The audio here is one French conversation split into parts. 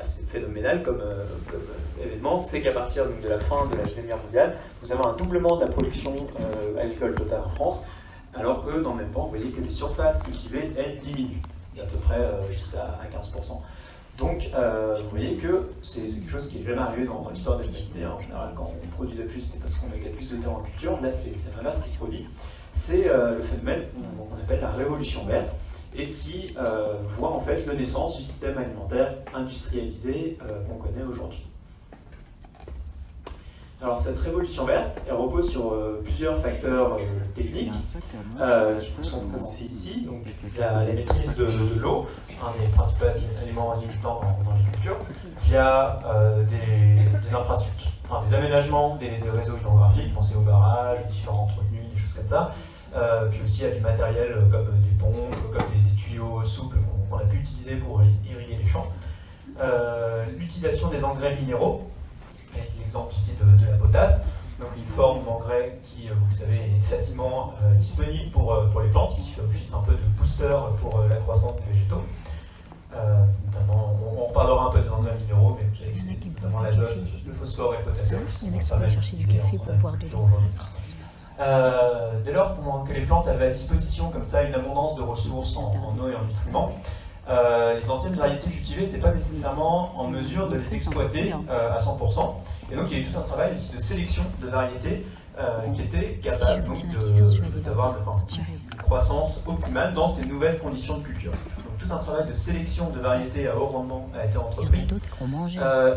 assez phénoménal comme événement, c'est qu'à partir donc, de la fin de la Deuxième Guerre mondiale, vous avez un doublement de la production agricole totale en France, alors que dans le même temps, vous voyez que les surfaces cultivées, elles diminuent d'à peu près 10 à 15%. Donc, vous voyez que c'est quelque chose qui n'est jamais arrivé dans l'histoire de l'humanité. En général, quand on produisait plus, c'était parce qu'on mettait plus de terres en culture. Là, c'est l'inverse qui se produit. C'est le phénomène qu'on appelle la révolution verte et qui voit en fait la naissance du système alimentaire industrialisé qu'on connaît aujourd'hui. Alors cette révolution verte, elle repose sur plusieurs facteurs techniques qui sont présentés ici. Donc la maîtrise de l'eau, un des principaux éléments limitants dans les cultures, via des infrastructures, enfin, des aménagements des réseaux hydrographiques, pensez aux barrages, différents entretenus, des choses comme ça. Puis aussi à du matériel comme des pompes, comme des tuyaux souples qu'on a pu utiliser pour irriguer les champs. L'utilisation des engrais minéraux, avec l'exemple ici de la potasse, donc une forme d'engrais qui, vous savez, est facilement disponible pour les plantes, qui fait office un peu de booster pour la croissance des végétaux. Notamment, on reparlera un peu des engrais minéraux, mais vous savez que c'est notamment l'azote, le phosphore et le potassium qui sont pas mal utilisés aujourd'hui. Dès lors que les plantes avaient à disposition comme ça une abondance de ressources en eau et en nutriments, les anciennes variétés cultivées n'étaient pas nécessairement en mesure de les exploiter à 100%. Et donc il y a eu tout un travail aussi de sélection de variétés qui étaient capables d'avoir une croissance optimale dans ces nouvelles conditions de culture. Donc tout un travail de sélection de variétés à haut rendement a été entrepris.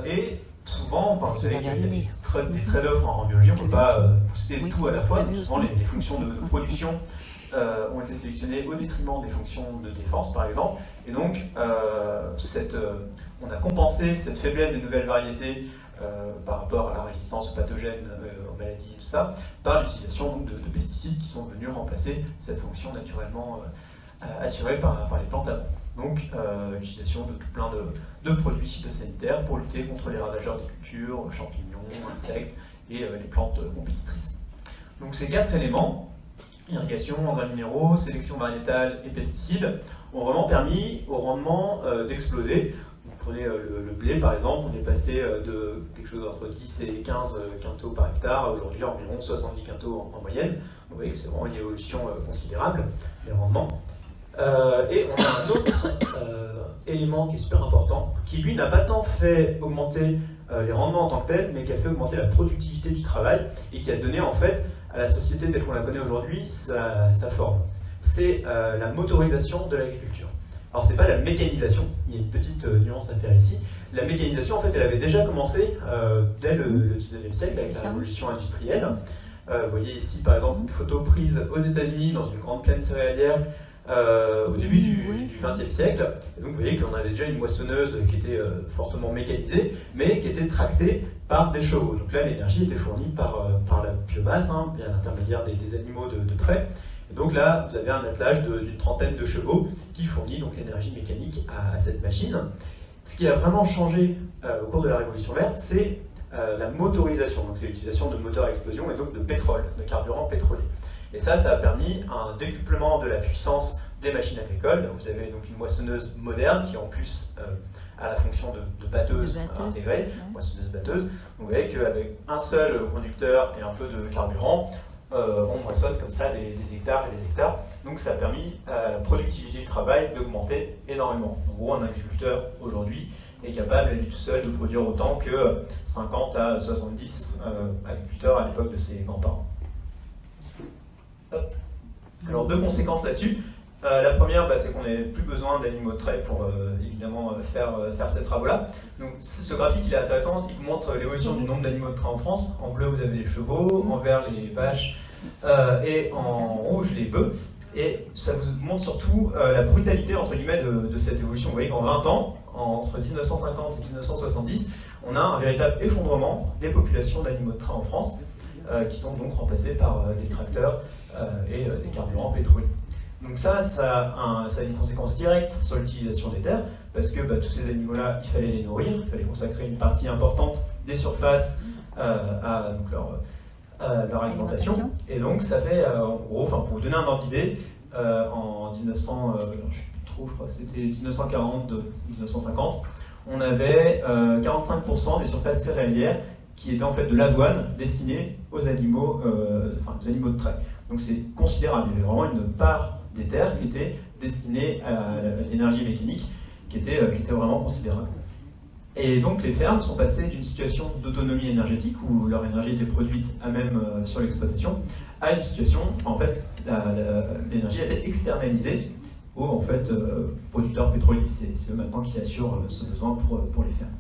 Et souvent, vous savez qu'il y a des trade-offs en biologie, on ne peut pas booster tout à la fois. Donc souvent les fonctions de production ont été sélectionnées au détriment des fonctions de défense, par exemple. Et donc, on a compensé cette faiblesse des nouvelles variétés par rapport à la résistance aux pathogènes, aux maladies et tout ça, par l'utilisation de pesticides qui sont venus remplacer cette fonction naturellement assurée par les plantes avant. Donc, l'utilisation de tout plein de produits phytosanitaires pour lutter contre les ravageurs des cultures, champignons, insectes et les plantes compétitrices. Donc, ces 4 éléments, irrigation, engrais minéraux, sélection variétale et pesticides, ont vraiment permis au rendement d'exploser. Vous prenez le blé par exemple, on est passé de quelque chose entre 10 et 15 quintaux par hectare à aujourd'hui environ 70 quintaux en moyenne. Vous voyez que c'est vraiment une évolution considérable des rendements. Et on a un autre élément qui est super important, qui lui n'a pas tant fait augmenter les rendements en tant que tel, mais qui a fait augmenter la productivité du travail et qui a donné en fait à la société telle qu'on la connaît aujourd'hui sa forme. C'est la motorisation de l'agriculture. Alors c'est pas la mécanisation, il y a une petite nuance à faire ici. La mécanisation en fait elle avait déjà commencé dès le 19e siècle avec la révolution industrielle. Vous voyez ici par exemple une photo prise aux États-Unis dans une grande plaine céréalière au début du XXe siècle. Et donc vous voyez qu'on avait déjà une moissonneuse qui était fortement mécanisée, mais qui était tractée par des chevaux. Donc là l'énergie était fournie par la biomasse, via l'intermédiaire des animaux de trait. Et donc là vous avez un attelage d'une trentaine de chevaux qui fournit donc l'énergie mécanique à cette machine. Ce qui a vraiment changé au cours de la Révolution verte, c'est la motorisation. Donc c'est l'utilisation de moteurs à explosion et donc de pétrole, de carburant pétrolier. Et ça a permis un décuplement de la puissance des machines agricoles. Vous avez donc une moissonneuse moderne qui en plus a la fonction de batteuse intégrée, moissonneuse-batteuse. Vous voyez qu'avec un seul conducteur et un peu de carburant, on moissonne comme ça des hectares et des hectares. Donc ça a permis à la productivité du travail d'augmenter énormément. En gros, un agriculteur aujourd'hui est capable à lui tout seul de produire autant que 50 à 70 agriculteurs à l'époque de ses grands-parents. Alors deux conséquences là-dessus. La première, c'est qu'on n'a plus besoin d'animaux de trait pour évidemment faire ces travaux-là. Donc ce graphique il est intéressant, il vous montre l'évolution du nombre d'animaux de trait en France. En bleu vous avez les chevaux, en vert les vaches et en rouge les bœufs. Et ça vous montre surtout la brutalité entre guillemets de cette évolution. Vous voyez qu'en 20 ans, entre 1950 et 1970, on a un véritable effondrement des populations d'animaux de trait en France qui sont donc remplacés par des tracteurs et des carburants pétroliers. Donc ça a une conséquence directe sur l'utilisation des terres, parce que tous ces animaux-là, il fallait les nourrir, il fallait consacrer une partie importante des surfaces à donc leur alimentation. Et donc ça fait, en gros, pour vous donner un ordre d'idée, en 1900, je sais plus trop, je crois que c'était 1940, 1950, on avait 45% des surfaces céréalières qui étaient en fait de l'avoine destinée aux animaux, aux animaux de trait. Donc c'est considérable, il y avait vraiment une part des terres qui était destinée à l'énergie mécanique qui était vraiment considérable. Et donc les fermes sont passées d'une situation d'autonomie énergétique où leur énergie était produite à même sur l'exploitation à une situation où en fait l'énergie a été externalisée aux en fait, producteurs pétroliers. C'est eux maintenant qui assurent ce besoin pour les fermes.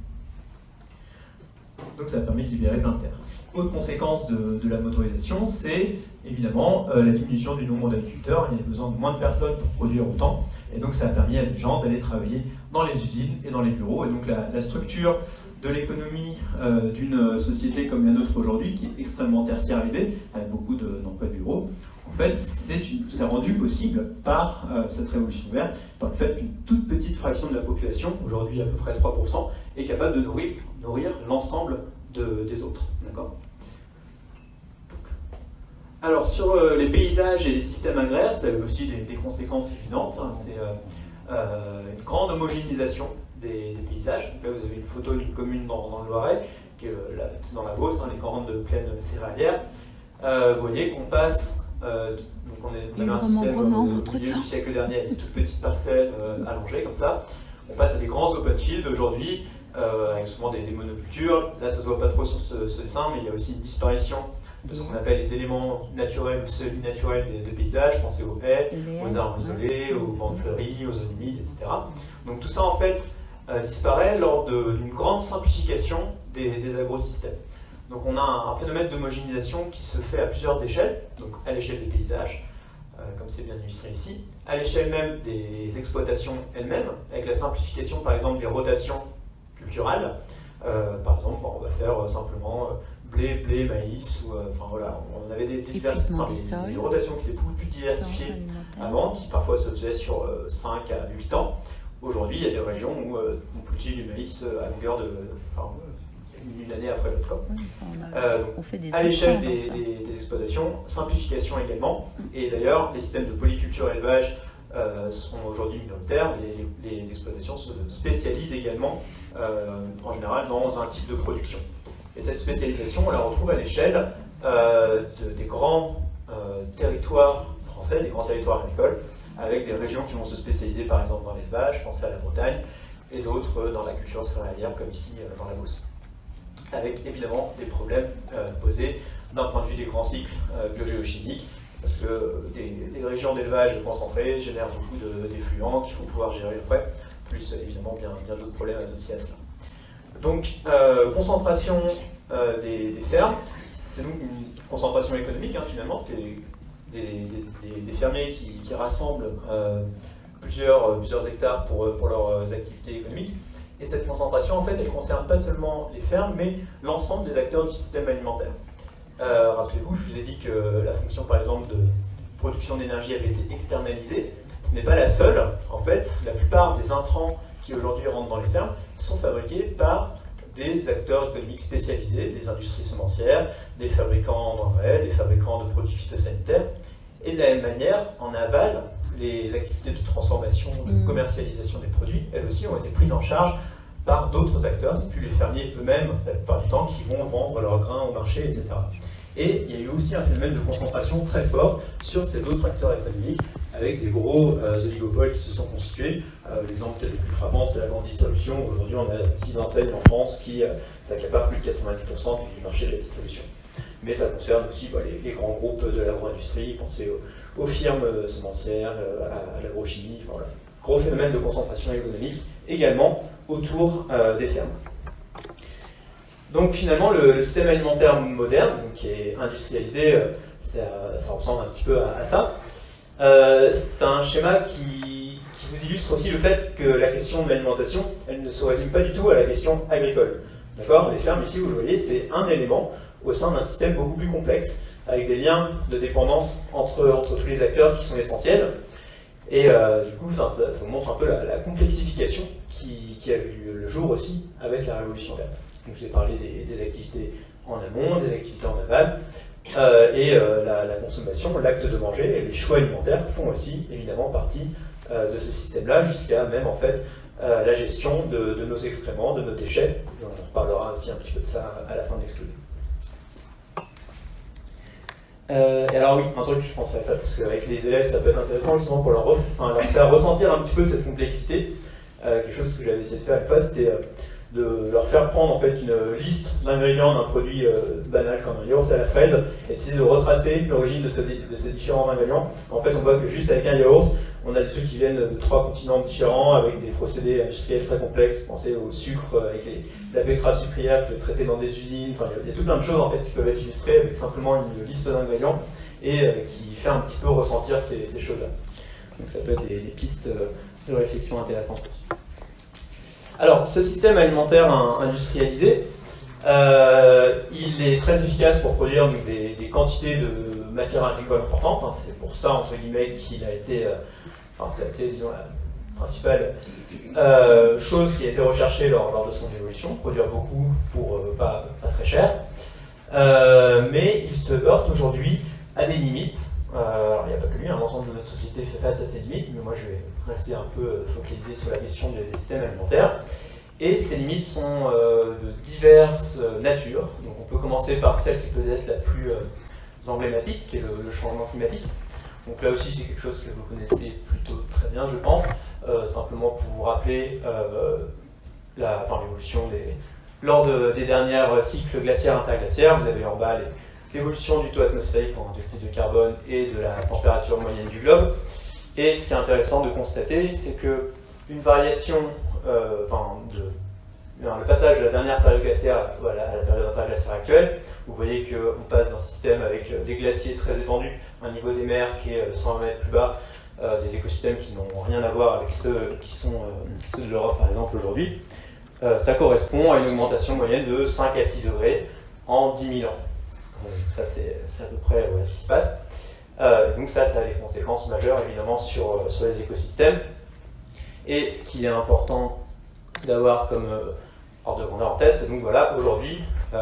Donc ça a permis de libérer plein de terres. Autre conséquence de la motorisation, c'est évidemment la diminution du nombre d'agriculteurs. Il y a besoin de moins de personnes pour produire autant. Et donc ça a permis à des gens d'aller travailler dans les usines et dans les bureaux. Et donc la structure de l'économie d'une société comme la nôtre aujourd'hui, qui est extrêmement tertiarisée, avec beaucoup d'emplois de bureaux, en fait, c'est rendu possible par cette révolution verte, par le fait qu'une toute petite fraction de la population, aujourd'hui à peu près 3%, est capable de nourrir l'ensemble des autres. D'accord ? Alors, sur les paysages et les systèmes agraires, ça a aussi des conséquences évidentes. Hein. C'est une grande homogénéisation des paysages. Donc là, vous avez une photo d'une commune dans le Loiret, qui est dans la Beauce, hein, les grandes plaines céréalières. Vous voyez qu'on passe... donc on avait un système au milieu du siècle dernier avec des toutes petites parcelles allongées comme ça. On passe à des grands open fields aujourd'hui avec souvent des monocultures. Là ça se voit pas trop sur ce dessin, mais il y a aussi une disparition de ce qu'on appelle les éléments naturels ou semi-naturels des paysages. Pensez aux haies, aux arbres isolés, aux bandes fleuries, aux zones humides, etc. Donc tout ça en fait disparaît lors d'une grande simplification des agrosystèmes. Donc on a un phénomène d'homogénéisation qui se fait à plusieurs échelles, donc à l'échelle des paysages, comme c'est bien illustré ici, à l'échelle même des exploitations elles-mêmes, avec la simplification par exemple des rotations culturales. Par exemple, on va faire simplement blé, maïs, ou enfin voilà, on avait des rotations qui étaient beaucoup plus diversifiées avant, qui parfois se faisaient sur 5 à 8 ans. Aujourd'hui, il y a des régions où on cultive du maïs à longueur de... une année après l'autre. À l'échelle des exploitations, simplification également. Et d'ailleurs, les systèmes de polyculture et élevage sont aujourd'hui minoritaires. Les exploitations se spécialisent également, en général, dans un type de production. Et cette spécialisation, on la retrouve à l'échelle des grands territoires français, des grands territoires agricoles, avec des régions qui vont se spécialiser par exemple dans l'élevage, pensez à la Bretagne, et d'autres dans la culture céréalière, comme ici dans la Beauce. Avec évidemment des problèmes posés d'un point de vue des grands cycles biogéochimiques, parce que des régions d'élevage concentrées génèrent beaucoup d'effluents qu'il faut pouvoir gérer après, plus évidemment bien d'autres problèmes associés à cela. Donc, concentration des fermes, c'est donc une concentration économique, hein, finalement, c'est des fermiers qui rassemblent plusieurs hectares pour leurs activités économiques. Et cette concentration, en fait, elle ne concerne pas seulement les fermes, mais l'ensemble des acteurs du système alimentaire. Rappelez-vous, je vous ai dit que la fonction, par exemple, de production d'énergie avait été externalisée. Ce n'est pas la seule. En fait, la plupart des intrants qui aujourd'hui rentrent dans les fermes sont fabriqués par des acteurs économiques spécialisés, des industries semencières, des fabricants d'engrais, des fabricants de produits phytosanitaires. Et de la même manière, en aval, les activités de transformation, de commercialisation des produits, elles aussi ont été prises en charge par d'autres acteurs. C'est plus les fermiers eux-mêmes, la plupart du temps, qui vont vendre leurs grains au marché, etc. Et il y a eu aussi un phénomène de concentration très fort sur ces autres acteurs économiques, avec des gros oligopoles qui se sont constitués. L'exemple peut-être le plus frappant, c'est la grande distribution. Aujourd'hui, on a 6 enseignes en France qui s'accaparent plus de 90% du marché de la distribution. Mais ça concerne aussi les grands groupes de l'agro-industrie, pensez aux firmes semencières, à l'agrochimie, enfin, voilà. Gros phénomène de concentration économique également autour des fermes. Donc finalement, le système alimentaire moderne, donc, qui est industrialisé, ça ressemble un petit peu à ça. C'est un schéma qui vous illustre aussi le fait que la question de l'alimentation, elle ne se résume pas du tout à la question agricole. D'accord ? Les fermes ici, vous le voyez, c'est un élément au sein d'un système beaucoup plus complexe, avec des liens de dépendance entre tous les acteurs qui sont essentiels. Et du coup, ça vous montre un peu la complexification qui a eu le jour aussi avec la Révolution verte. Donc, je vous ai parlé des activités en amont, des activités en aval, et la consommation, l'acte de manger et les choix alimentaires font aussi évidemment partie de ce système-là, jusqu'à même en fait la gestion de nos excréments, de nos déchets. Et on reparlera aussi un petit peu de ça à la fin de l'exposé. Et alors oui, un truc, je pensais à ça, parce qu'avec les élèves, ça peut être intéressant justement pour leur faire ressentir un petit peu cette complexité. Quelque chose que j'avais essayé de faire à la fois, c'était de leur faire prendre en fait une liste d'ingrédients d'un produit banal comme un yaourt à la fraise, et d'essayer de retracer l'origine de ces différents ingrédients. En fait, on voit que juste avec un yaourt, on a des trucs qui viennent de 3 continents différents, avec des procédés industriels très complexes. Pensez au sucre, avec la betterave sucrière qui est traitée dans des usines. Enfin, il y a tout plein de choses en fait qui peuvent être illustrées avec simplement une liste d'ingrédients et qui fait un petit peu ressentir ces choses-là. Donc ça peut être des pistes de réflexion intéressantes. Alors, ce système alimentaire industrialisé, il est très efficace pour produire donc, des quantités de matières agricoles importantes. Hein. C'est pour ça, entre guillemets, qu'il a été, ça a été, disons, la principale chose qui a été recherchée lors de son évolution, produire beaucoup pour pas très cher. Mais il se heurte aujourd'hui à des limites. Alors, il n'y a pas que lui, l'ensemble de notre société fait face à ces limites, mais moi je vais rester un peu focalisé sur la question des systèmes alimentaires. Et ces limites sont de diverses natures. Donc on peut commencer par celle qui peut être la plus emblématique, qui est le changement climatique. Donc là aussi c'est quelque chose que vous connaissez plutôt très bien, je pense. Simplement pour vous rappeler l'évolution lors des derniers cycles glaciaires interglaciaires, vous avez en bas l'évolution du taux atmosphérique en dioxyde de carbone et de la température moyenne du globe. Et ce qui est intéressant de constater, c'est qu'une variation, le passage de la dernière période glaciaire à la période interglaciaire actuelle, vous voyez qu'on passe d'un système avec des glaciers très étendus, un niveau des mers qui est 100 mètres plus bas, des écosystèmes qui n'ont rien à voir avec ceux qui sont ceux de l'Europe par exemple aujourd'hui. Ça correspond à une augmentation moyenne de 5 à 6 degrés en 10 000 ans. Donc ça c'est à peu près ce qui se passe. Donc ça a des conséquences majeures évidemment sur les écosystèmes. Et ce qu'il est important d'avoir comme ordre de grandeur en tête, c'est donc voilà aujourd'hui où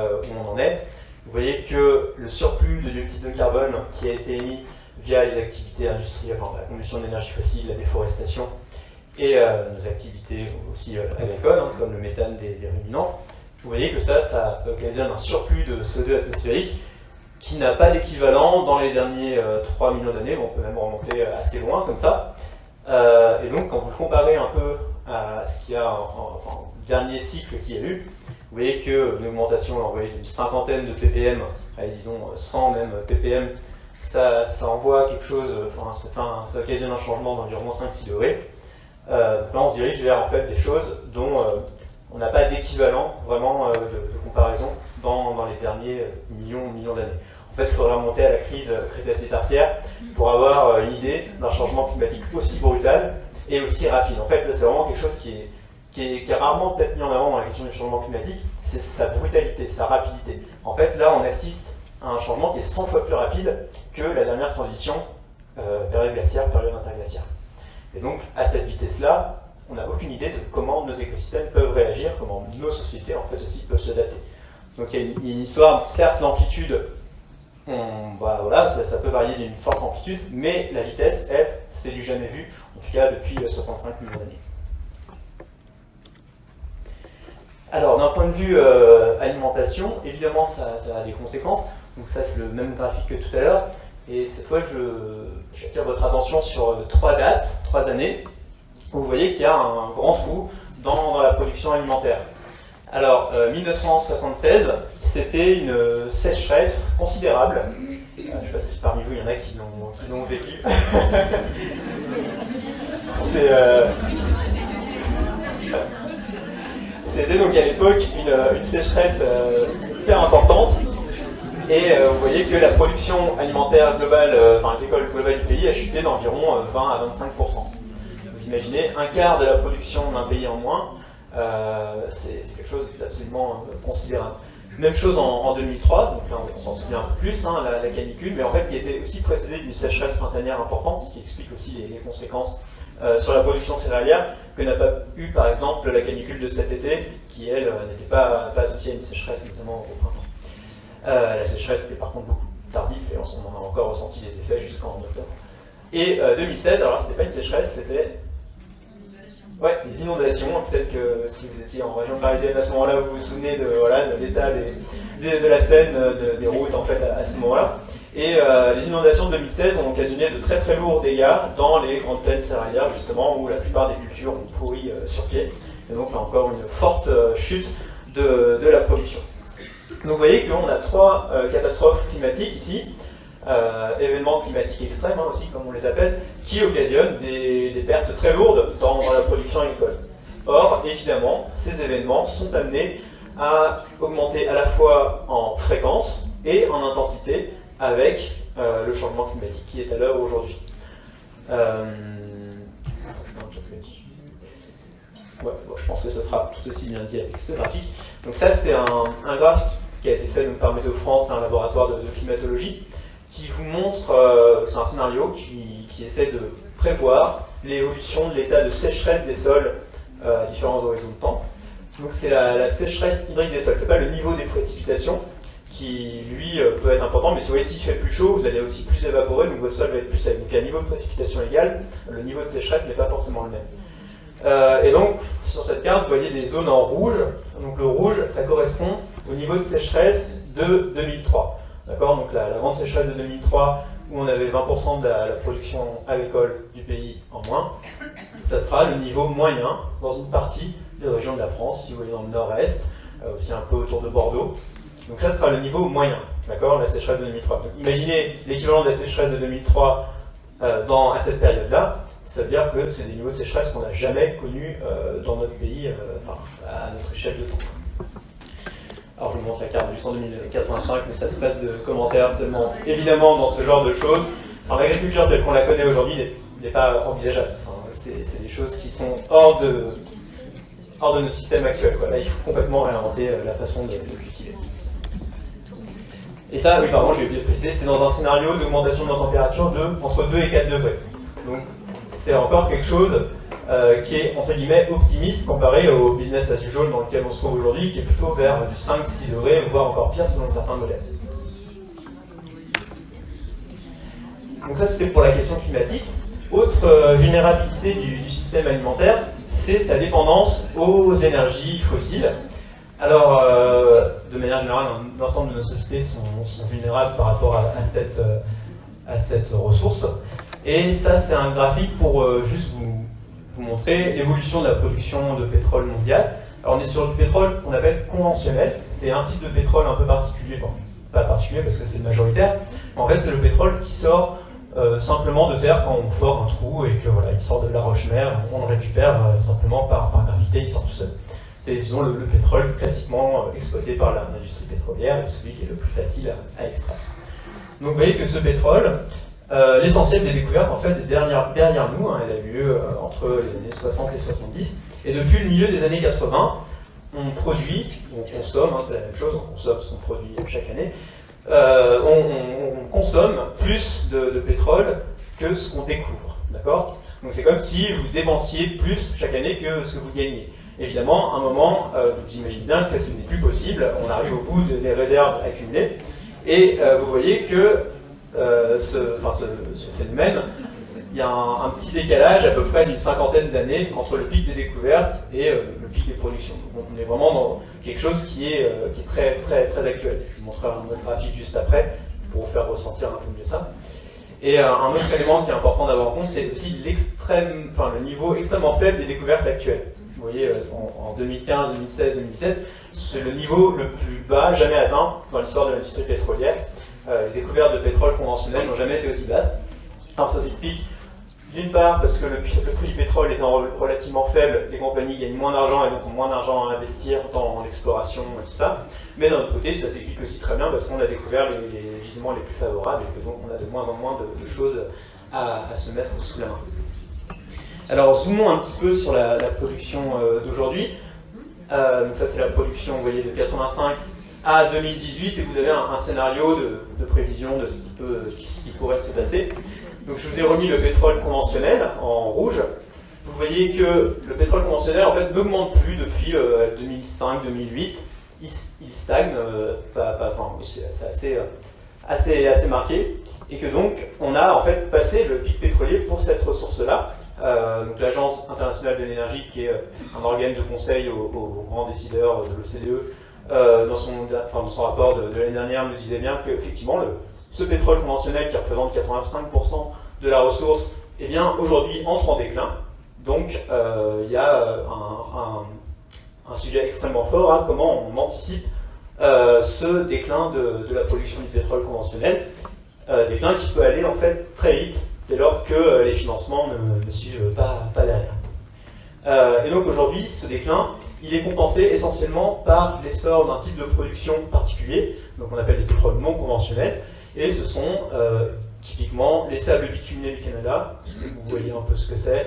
on en est. Vous voyez que le surplus de dioxyde de carbone qui a été émis via les activités industrielles, la combustion d'énergie fossile, la déforestation et nos activités aussi agricoles, comme le méthane des ruminants, vous voyez que ça occasionne un surplus de CO2 atmosphérique qui n'a pas d'équivalent dans les derniers 3 millions d'années. On peut même remonter assez loin comme ça. Et donc, quand vous le comparez un peu à ce qu'il y a en dernier cycle qu'il y a eu, vous voyez qu'une augmentation d'une cinquantaine de ppm, allez, disons 100 même ppm, ça envoie quelque chose, ça occasionne un changement d'environ 5-6 degrés. Donc là, on se dirige vers en fait, des choses dont on n'a pas d'équivalent vraiment de comparaison dans les derniers millions d'années. En fait, il faudrait remonter à la crise crétacé-tertiaire pour avoir une idée d'un changement climatique aussi brutal et aussi rapide. En fait, c'est vraiment quelque chose qui est rarement peut-être mis en avant dans la question du changement climatique, c'est sa brutalité, sa rapidité. En fait, là, on assiste à un changement qui est 100 fois plus rapide que la dernière transition période glaciaire, période interglaciaire. Et donc, à cette vitesse-là, on n'a aucune idée de comment nos écosystèmes peuvent réagir, comment nos sociétés, en fait, aussi peuvent s'adapter. Donc, il y a une histoire, certes, l'amplitude, ça peut varier d'une forte amplitude, mais la vitesse, elle, c'est du jamais vu, en tout cas depuis 65 millions d'années. Alors, d'un point de vue alimentation, évidemment, ça a des conséquences. Donc ça, c'est le même graphique que tout à l'heure. Et cette fois, j'attire votre attention sur 3 dates, 3 années, où vous voyez qu'il y a un grand trou dans la production alimentaire. Alors, 1976, c'était une sécheresse considérable. Je ne sais pas si parmi vous, il y en a qui l'ont vécu. C'était donc à l'époque une sécheresse hyper importante. Et vous voyez que la production alimentaire globale, agricole globale du pays a chuté d'environ 20 à 25%. Vous imaginez, un quart de la production d'un pays en moins, c'est quelque chose d'absolument considérable. Même chose en 2003, donc là on s'en souvient un peu plus, la canicule, mais en fait qui était aussi précédée d'une sécheresse printanière importante, ce qui explique aussi les conséquences sur la production céréalière, que n'a pas eu par exemple la canicule de cet été, qui elle n'était pas associée à une sécheresse notamment au printemps. La sécheresse était par contre beaucoup plus tardive et on en a encore ressenti les effets jusqu'en octobre. Et 2016, alors c'était pas une sécheresse, c'était Ouais, les inondations, peut-être que si vous étiez en région parisienne à ce moment-là, vous vous souvenez de, voilà, de l'état de la Seine, des routes en fait à ce moment-là. Et les inondations de 2016 ont occasionné de très très lourds dégâts dans les grandes plaines céréalières, justement, où la plupart des cultures ont pourri sur pied. Et donc là encore une forte chute de la production. Donc vous voyez qu'on a trois catastrophes climatiques ici, événements climatiques extrêmes aussi, comme on les appelle, qui occasionnent des pertes très lourdes dans la production agricole. Or, évidemment, ces événements sont amenés à augmenter à la fois en fréquence et en intensité avec le changement climatique qui est à l'œuvre aujourd'hui. Ouais, bon, je pense que ça sera tout aussi bien dit avec ce graphique. Donc ça, c'est un graphique qui a été fait donc, par Météo France, c'est un laboratoire de climatologie, qui vous montre, c'est un scénario qui essaie de prévoir l'évolution de l'état de sécheresse des sols à différents horizons de temps. Donc c'est la sécheresse hydrique des sols, c'est pas le niveau des précipitations qui, lui, peut être important, mais si vous voyez, s'il fait plus chaud, vous allez aussi plus évaporer, donc votre sol va être plus sec. Donc à un niveau de précipitation égal, le niveau de sécheresse n'est pas forcément le même. Et donc, sur cette carte, vous voyez des zones en rouge. Donc le rouge, ça correspond au niveau de sécheresse de 2003. D'accord ? Donc la grande sécheresse de 2003, où on avait 20% de la production agricole du pays en moins, ça sera le niveau moyen dans une partie des régions de la France, si vous voyez dans le nord-est, aussi un peu autour de Bordeaux. Donc ça sera le niveau moyen, d'accord, la sécheresse de 2003. Donc imaginez l'équivalent de la sécheresse de 2003 à cette période-là, ça veut dire que c'est des niveaux de sécheresse qu'on n'a jamais connus dans notre pays, à notre échelle de temps. Alors je vous montre la carte du 100 2085, mais ça se passe de commentaires tellement évidemment dans ce genre de choses. Enfin, l'agriculture telle qu'on la connaît aujourd'hui n'est pas envisageable. Enfin, c'est des choses qui sont hors de nos systèmes actuels. Quoi. Là, il faut complètement réinventer la façon de cultiver. Et ça, oui, pardon, j'ai oublié de préciser, c'est dans un scénario d'augmentation de la température entre 2 et 4 degrés. Donc, c'est encore quelque chose qui est, entre guillemets, optimiste comparé au business as usual dans lequel on se trouve aujourd'hui, qui est plutôt vers du 5-6 degrés, voire encore pire selon certains modèles. Donc ça, c'était pour la question climatique. Autre vulnérabilité du système alimentaire, c'est sa dépendance aux énergies fossiles. Alors, de manière générale, l'ensemble de nos sociétés sont vulnérables par rapport à cette ressource. Et ça, c'est un graphique pour juste vous montrer l'évolution de la production de pétrole mondiale. Alors, on est sur du pétrole qu'on appelle conventionnel. C'est un type de pétrole un peu particulier, enfin, pas particulier parce que c'est majoritaire. En fait, c'est le pétrole qui sort simplement de terre quand on fore un trou et que voilà, il sort de la roche-mère, on le récupère simplement par gravité, il sort tout seul. C'est, disons, le pétrole classiquement exploité par l'industrie pétrolière et celui qui est le plus facile à extraire. Donc vous voyez que ce pétrole, l'essentiel des découvertes en fait est derrière nous, hein, elle a eu lieu entre les années 60 et 70, et depuis le milieu des années 80, on produit, on consomme, hein, c'est la même chose, on consomme ce qu'on produit chaque année, on consomme plus de pétrole que ce qu'on découvre, d'accord ? Donc c'est comme si vous dépensiez plus chaque année que ce que vous gagnez. Évidemment, à un moment, vous imaginez bien que ce n'est plus possible, on arrive au bout des réserves accumulées, et vous voyez que ce phénomène, il y a un petit décalage à peu près d'une cinquantaine d'années entre le pic des découvertes et le pic des productions. Donc on est vraiment dans quelque chose qui est très, très, très actuel. Je vous montrerai un autre graphique juste après pour vous faire ressentir un peu mieux ça. Et un autre élément qui est important d'avoir en compte, c'est aussi le niveau extrêmement faible des découvertes actuelles. Vous voyez, en 2015, 2016, 2017, c'est le niveau le plus bas jamais atteint dans l'histoire de l'industrie pétrolière. Les découvertes de pétrole conventionnel n'ont jamais été aussi basses. Alors ça s'explique d'une part parce que le prix du pétrole étant relativement faible, les compagnies gagnent moins d'argent et donc ont moins d'argent à investir dans l'exploration et tout ça. Mais d'un autre côté, ça s'explique aussi très bien parce qu'on a découvert les gisements les plus favorables et que donc on a de moins en moins de choses à se mettre sous la main. Alors zoomons un petit peu sur la production d'aujourd'hui. Donc ça c'est la production, vous voyez, de 85 à 2018 et vous avez un scénario de prévision de ce qui pourrait se passer. Donc je vous ai remis le pétrole conventionnel en rouge. Vous voyez que le pétrole conventionnel en fait n'augmente plus depuis 2005-2008. Il stagne, c'est assez marqué, et que donc on a en fait passé le pic pétrolier pour cette ressource-là donc l'Agence internationale de l'énergie, qui est un organe de conseil aux grands décideurs de l'OCDE, dans son rapport de l'année dernière, nous disait bien qu'effectivement, ce pétrole conventionnel qui représente 85% de la ressource, eh bien, aujourd'hui entre en déclin. Donc, il y a un sujet extrêmement fort à comment on anticipe ce déclin de la production du pétrole conventionnel, déclin qui peut aller en fait très vite dès lors que les financements ne suivent pas derrière. Et donc aujourd'hui, ce déclin, il est compensé essentiellement par l'essor d'un type de production particulier, donc on appelle les pétroles non conventionnels, et ce sont typiquement les sables bitumineux du Canada. Vous voyez un peu ce que c'est.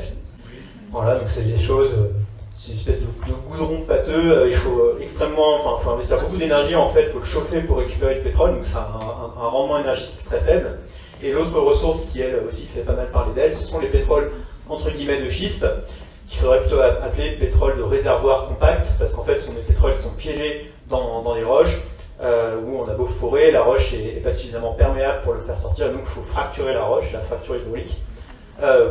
Voilà, donc c'est des choses, c'est une espèce de goudron pâteux. Il faut faut investir beaucoup d'énergie en fait, il faut le chauffer pour récupérer le pétrole, donc ça a un rendement énergétique très faible. Et l'autre ressource qui elle aussi fait pas mal parler d'elle, ce sont les pétroles entre guillemets de schiste, qu'il faudrait plutôt appeler pétrole de réservoir compact, parce qu'en fait ce sont des pétroles qui sont piégés dans les roches, où on a beau forer, la roche n'est pas suffisamment perméable pour le faire sortir, donc il faut fracturer la roche, la fracture hydraulique,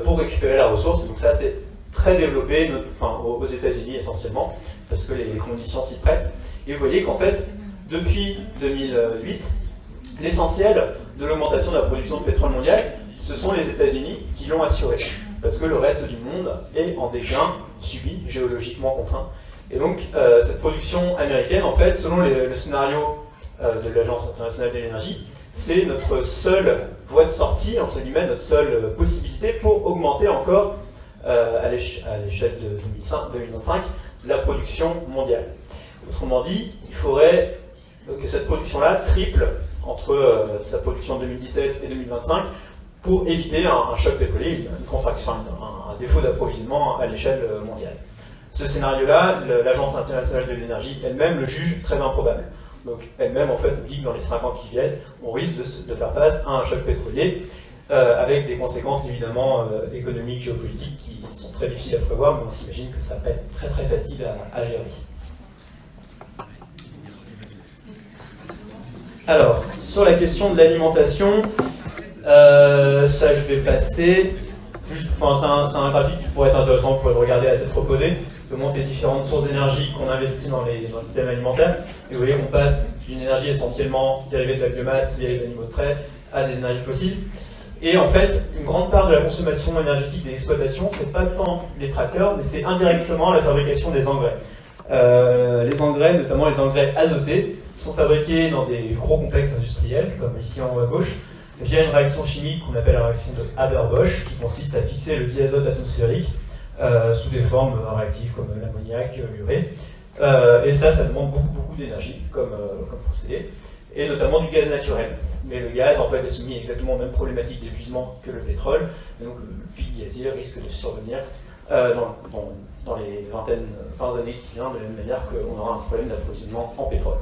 pour récupérer la ressource. Et donc ça c'est très développé, aux États-Unis essentiellement, parce que les conditions s'y prêtent. Et vous voyez qu'en fait, depuis 2008, l'essentiel de l'augmentation de la production de pétrole mondial, ce sont les États-Unis qui l'ont assuré, parce que le reste du monde est en déclin, subi, géologiquement contraint. Et donc, cette production américaine, en fait, selon le scénario de l'Agence internationale de l'énergie, c'est notre seule voie de sortie, entre guillemets, notre seule possibilité pour augmenter encore, à l'échelle de 2025, la production mondiale. Autrement dit, il faudrait que cette production-là triple entre sa production en 2017 et 2025 pour éviter un choc pétrolier, une contraction, un défaut d'approvisionnement à l'échelle mondiale. Ce scénario-là, l'Agence internationale de l'énergie elle-même le juge très improbable. Donc elle-même, en fait, nous dit que dans les 5 ans qui viennent, on risque de faire face à un choc pétrolier, avec des conséquences évidemment économiques, géopolitiques qui sont très difficiles à prévoir, mais on s'imagine que ça va être très très facile à gérer. Alors, sur la question de l'alimentation, ça je vais passer. C'est un graphique qui pourrait être intéressant, vous pourrez le regarder à tête reposée. Ça montre les différentes sources d'énergie qu'on investit dans le système alimentaire. Et vous voyez qu'on passe d'une énergie essentiellement dérivée de la biomasse via les animaux de trait à des énergies fossiles. Et en fait, une grande part de la consommation énergétique des exploitations, c'est pas tant les tracteurs, mais c'est indirectement la fabrication des engrais. Les engrais, notamment les engrais azotés, sont fabriqués dans des gros complexes industriels, comme ici en haut à gauche, via une réaction chimique qu'on appelle la réaction de Haber-Bosch, qui consiste à fixer le diazote atmosphérique sous des formes réactives comme l'ammoniac, l'urée. Et ça demande beaucoup d'énergie comme procédé, et notamment du gaz naturel. Mais le gaz, en fait, est soumis exactement aux mêmes problématiques d'épuisement que le pétrole, et donc le pic gazier risque de survenir dans les 20 années qui viennent, de la même manière qu'on aura un problème d'approvisionnement en pétrole.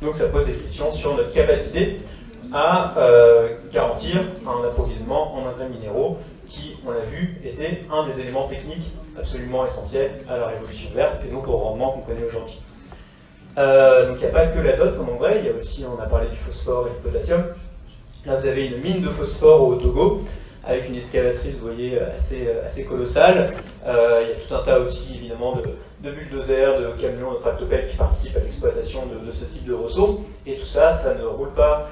Donc ça pose des questions sur notre capacité à garantir un approvisionnement en engrais minéraux qui, on l'a vu, était un des éléments techniques absolument essentiels à la révolution verte et donc au rendement qu'on connaît aujourd'hui. Donc il n'y a pas que l'azote comme engrais, il y a aussi, on a parlé du phosphore et du potassium. Là vous avez une mine de phosphore au Togo, avec une excavatrice, vous voyez, assez colossale. Il y a tout un tas aussi, évidemment, de bulldozers, de camions, de tractopelles qui participent à l'exploitation de ce type de ressources. Et tout ça, ça ne roule pas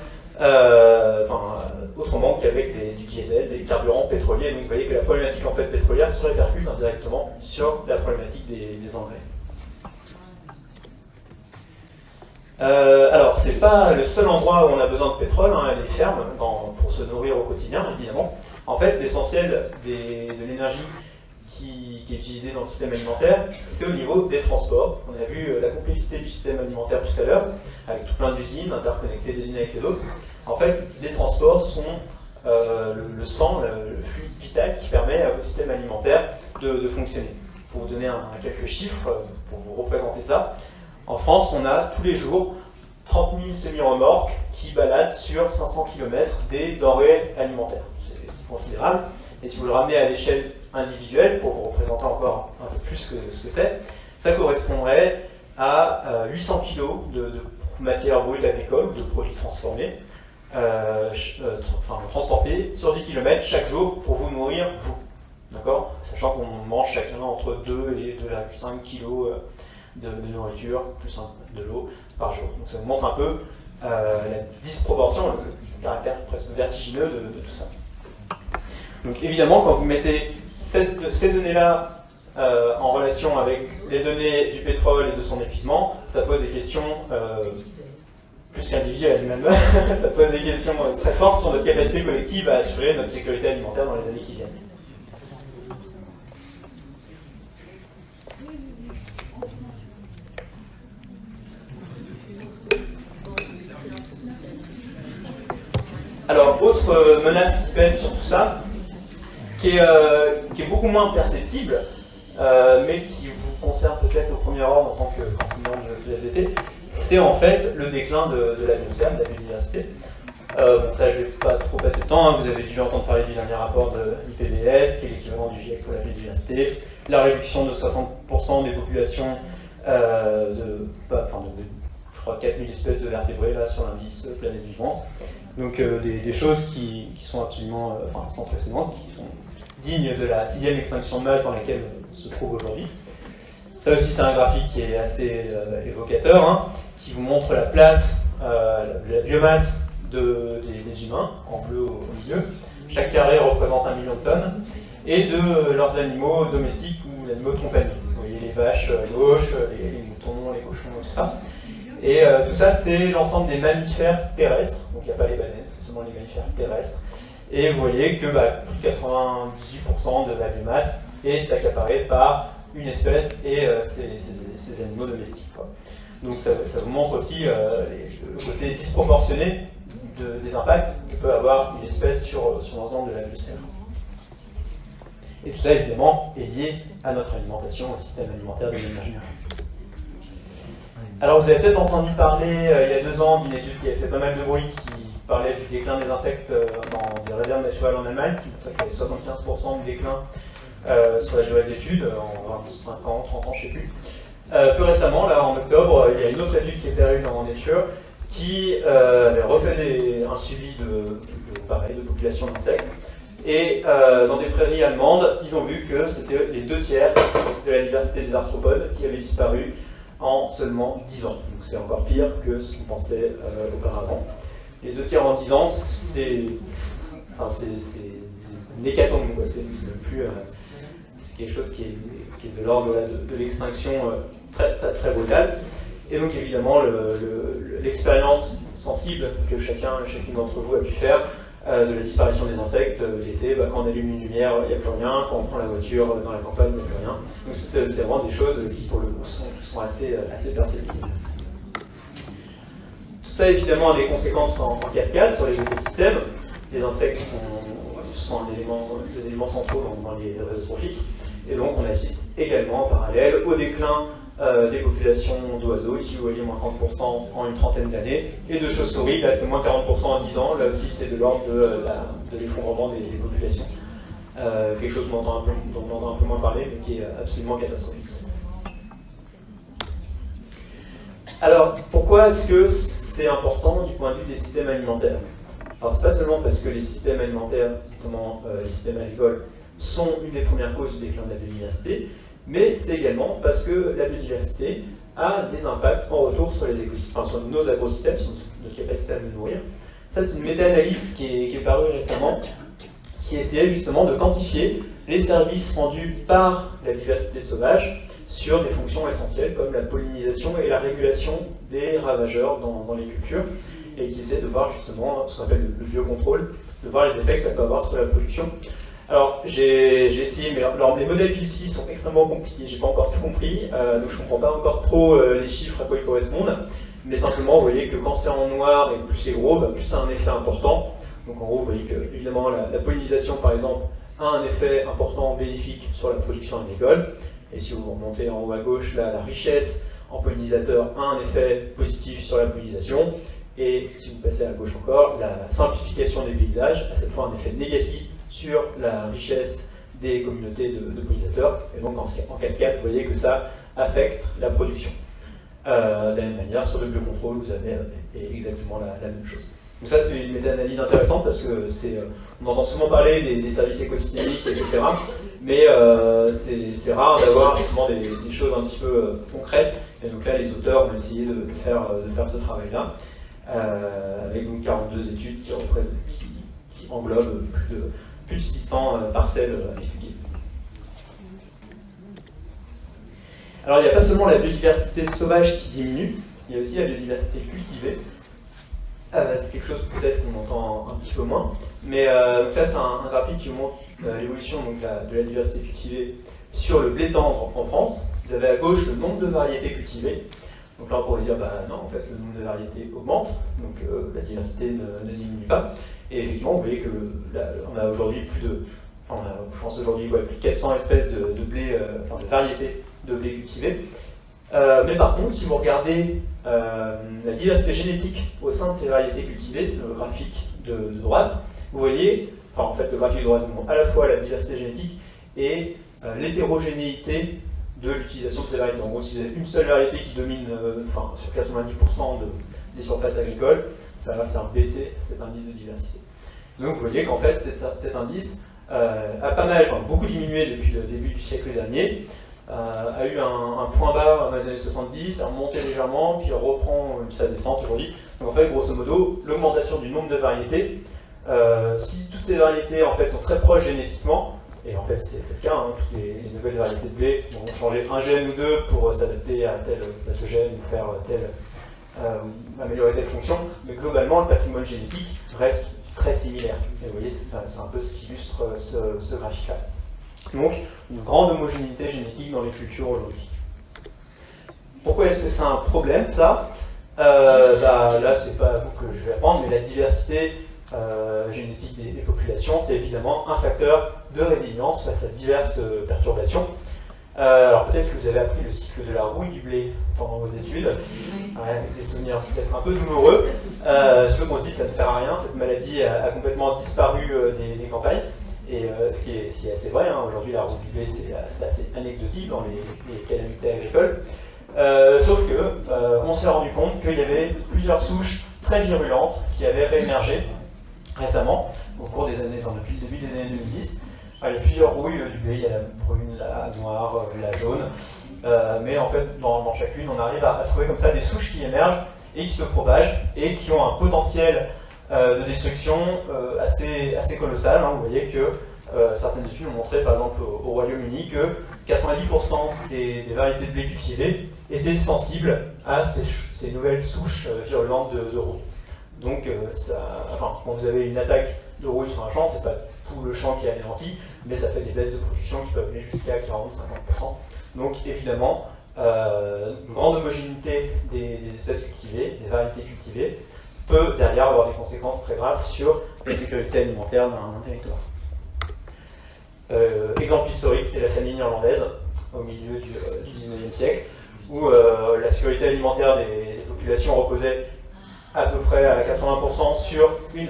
autrement qu'avec du diesel, des carburants pétroliers. Donc vous voyez que la problématique en fait, pétrolière se répercute indirectement sur la problématique des engrais. Alors, c'est pas le seul endroit où on a besoin de pétrole, les fermes, pour se nourrir au quotidien, évidemment. En fait, l'essentiel de l'énergie qui est utilisée dans le système alimentaire, c'est au niveau des transports. On a vu la complexité du système alimentaire tout à l'heure, avec tout plein d'usines interconnectées les unes avec les autres. En fait, les transports sont le sang, le flux vital qui permet au système alimentaire de fonctionner. Pour vous donner quelques chiffres, pour vous représenter ça, en France, on a tous les jours 30 000 semi-remorques qui baladent sur 500 km des denrées alimentaires. C'est considérable. Et si vous le ramenez à l'échelle individuelle, pour vous représenter encore un peu plus ce que c'est, ça correspondrait à 800 kg de matières brutes agricoles, de produits transformés, transportés sur 10 km chaque jour pour vous nourrir, vous. D'accord? Sachant qu'on mange chacun entre 2 et 2,5 kg de nourriture, plus de l'eau par jour. Donc ça vous montre un peu la disproportion, le caractère presque vertigineux de tout ça. Donc évidemment, quand vous mettez ces données-là en relation avec les données du pétrole et de son épuisement, ça pose des questions plus qu'individuelles même. Ça pose des questions très fortes sur notre capacité collective à assurer notre sécurité alimentaire dans les années qui viennent. Alors, autre menace qui pèse sur tout ça, qui est beaucoup moins perceptible, mais qui vous concerne peut-être au premier ordre en tant qu'enseignant de l'AZT, c'est en fait le déclin de la biosphère, de la biodiversité. Ça, je ne vais pas trop passer de temps, hein. Vous avez dû entendre parler du dernier rapport de l'IPBES, qui est l'équivalent du GIEC pour la biodiversité, la réduction de 60% des populations je crois 4000 espèces de vertébrés là, sur l'indice planète vivante. Donc des choses qui sont absolument sans précédent, qui sont dignes de la 6e extinction de masse dans laquelle on se trouve aujourd'hui. Ça aussi, c'est un graphique qui est assez évocateur, hein, qui vous montre la place, la biomasse des humains, en bleu au milieu. Chaque carré représente 1 million de tonnes, et de leurs animaux domestiques ou animaux de compagnie. Vous voyez les vaches à gauche, les moutons, les cochons, tout ça. Et tout ça, c'est l'ensemble des mammifères terrestres, donc il n'y a pas les baleines, c'est seulement les mammifères terrestres. Et vous voyez que plus de 98% de la biomasse est accaparée par une espèce et ses animaux domestiques, quoi. Donc ça vous montre aussi le côté disproportionné des impacts que peut avoir une espèce sur l'ensemble de la biosphère. Et tout ça, évidemment, est lié à notre alimentation, au système alimentaire de l'imaginaire. Alors vous avez peut-être entendu parler il y a 2 ans d'une étude qui a fait pas mal de bruit qui parlait du déclin des insectes dans des réserves naturelles en Allemagne, qui montrait qu'il y avait 75% de déclin sur la durée d'études, en 25 ans, 30 ans, je ne sais plus. Plus récemment, là en octobre, il y a une autre étude qui est parue dans Nature qui avait refait un suivi de population d'insectes. Et dans des prairies allemandes, ils ont vu que c'était les 2/3 de la diversité des arthropodes qui avaient disparu en seulement 10 ans. Donc c'est encore pire que ce qu'on pensait auparavant. Les 2/3 en 10 ans, c'est une hécatombe, quoi. C'est quelque chose qui est de l'ordre de l'extinction très, très, très brutale. Et donc évidemment, l'expérience sensible que chacune d'entre vous a pu faire de la disparition des insectes l'été, quand on allume une lumière, il n'y a plus rien, quand on prend la voiture dans la campagne, il n'y a plus rien. Donc c'est vraiment des choses qui, pour le coup, sont assez perceptibles. Tout ça, évidemment, a des conséquences en cascade sur les écosystèmes. Les insectes sont des éléments centraux dans les réseaux trophiques. Et donc, on assiste également en parallèle au déclin des populations d'oiseaux. Ici, vous voyez, moins 30% en une trentaine d'années. Et de chauves-souris, là, c'est moins 40% en 10 ans. Là aussi, c'est de l'ordre de l'effondrement des populations. Quelque chose dont on entend un peu moins parler, mais qui est absolument catastrophique. Alors, pourquoi est-ce que c'est important du point de vue des systèmes alimentaires? Alors, c'est pas seulement parce que les systèmes alimentaires, notamment les systèmes agricoles, sont une des premières causes du déclin de la biodiversité, mais c'est également parce que la biodiversité a des impacts en retour sur les écosystèmes, sur nos agrosystèmes, sur notre capacité à nous nourrir. Ça, c'est une méta-analyse qui est parue récemment, qui essayait justement de quantifier les services rendus par la diversité sauvage sur des fonctions essentielles comme la pollinisation et la régulation des ravageurs dans les cultures, et qui essaie de voir justement ce qu'on appelle le biocontrôle, de voir les effets que ça peut avoir sur la production. Alors, j'ai essayé, mais les modèles qu'ils utilisent sont extrêmement compliqués, j'ai pas encore tout compris, donc je comprends pas encore trop les chiffres à quoi ils correspondent, mais simplement, vous voyez que quand c'est en noir et plus c'est gros, plus ça a un effet important. Donc en gros, vous voyez que, évidemment, la pollinisation, par exemple, a un effet important, bénéfique sur la production agricole, et si vous remontez en haut à gauche, là, la richesse en pollinisateurs a un effet positif sur la pollinisation, et si vous passez à gauche encore, la simplification des paysages a cette fois un effet négatif sur la richesse des communautés de pollinisateurs, et donc en cascade, vous voyez que ça affecte la production. De la même manière, sur le biocontrôle, vous avez exactement la même chose. Donc ça, c'est une méta-analyse intéressante parce que on entend souvent parler des services écosystémiques, etc. Mais c'est rare d'avoir justement des choses un petit peu concrètes. Et donc là, les auteurs ont essayé de faire ce travail-là, avec donc 42 études qui englobent plus de 600 parcelles étudiées. Alors il n'y a pas seulement la biodiversité sauvage qui diminue, il y a aussi la biodiversité cultivée. C'est quelque chose peut-être qu'on entend un petit peu moins, mais donc là c'est un graphique qui montre l'évolution de la diversité cultivée sur le blé tendre en France. Vous avez à gauche le nombre de variétés cultivées. Donc là on pourrait dire, bah non, en fait le nombre de variétés augmente, donc la diversité ne diminue pas. Et effectivement, vous voyez que on a aujourd'hui je pense aujourd'hui plus de 400 espèces de blé, de variétés de blé cultivé. Mais par contre, si vous regardez la diversité génétique au sein de ces variétés cultivées, c'est le graphique de droite, vous voyez, en fait le graphique de droite montre à la fois la diversité génétique et l'hétérogénéité de l'utilisation de ces variétés. En gros, si vous avez une seule variété qui domine sur 90% des surfaces agricoles, ça va faire baisser cet indice de diversité. Donc vous voyez qu'en fait cet indice a beaucoup diminué depuis le début du siècle dernier, a eu un point bas dans les années 70, a remonté légèrement, puis reprend sa descente aujourd'hui. Donc en fait, grosso modo, l'augmentation du nombre de variétés, si toutes ces variétés en fait sont très proches génétiquement, et en fait c'est le cas, toutes les nouvelles variétés de blé vont changer un gène ou deux pour s'adapter à tel pathogène ou faire améliorer telle fonction, mais globalement le patrimoine génétique reste très similaire. Et vous voyez, c'est un peu ce qui illustre ce graphique-là. Donc, une grande homogénéité génétique dans les cultures aujourd'hui. Pourquoi est-ce que c'est un problème, ça là, c'est pas à vous que je vais apprendre, mais la diversité génétique des populations, c'est évidemment un facteur de résilience face à diverses perturbations. Alors peut-être que vous avez appris le cycle de la rouille du blé pendant vos études, avec des souvenirs peut-être un peu douloureux. Je veux qu'on se dise que ça ne sert à rien, cette maladie a complètement disparu des campagnes. Et ce qui est assez vrai, aujourd'hui la rouille du blé c'est assez anecdotique dans les calamités agricoles. Sauf que on s'est rendu compte qu'il y avait plusieurs souches très virulentes qui avaient réémergé récemment, au cours des années, depuis le début des années 2010. Il y a plusieurs rouilles du blé, il y a la brune, la noire, la jaune, mais en fait dans chacune on arrive à trouver comme ça des souches qui émergent et qui se propagent et qui ont un potentiel de destruction assez colossal. Vous voyez que certaines études ont montré par exemple au Royaume-Uni que 90% des variétés de blé cultivées étaient sensibles à ces nouvelles souches virulentes de rouille. Donc quand vous avez une attaque de rouille sur un champ, c'est pas tout le champ qui est anéanti, mais ça fait des baisses de production qui peuvent aller jusqu'à 40-50%. Donc évidemment, une grande homogénéité des espèces cultivées, des variétés cultivées, peut derrière avoir des conséquences très graves sur la sécurité alimentaire d'un territoire. Exemple historique, c'était la famine irlandaise au milieu du 19e siècle, où la sécurité alimentaire des populations reposait à peu près à 80% sur une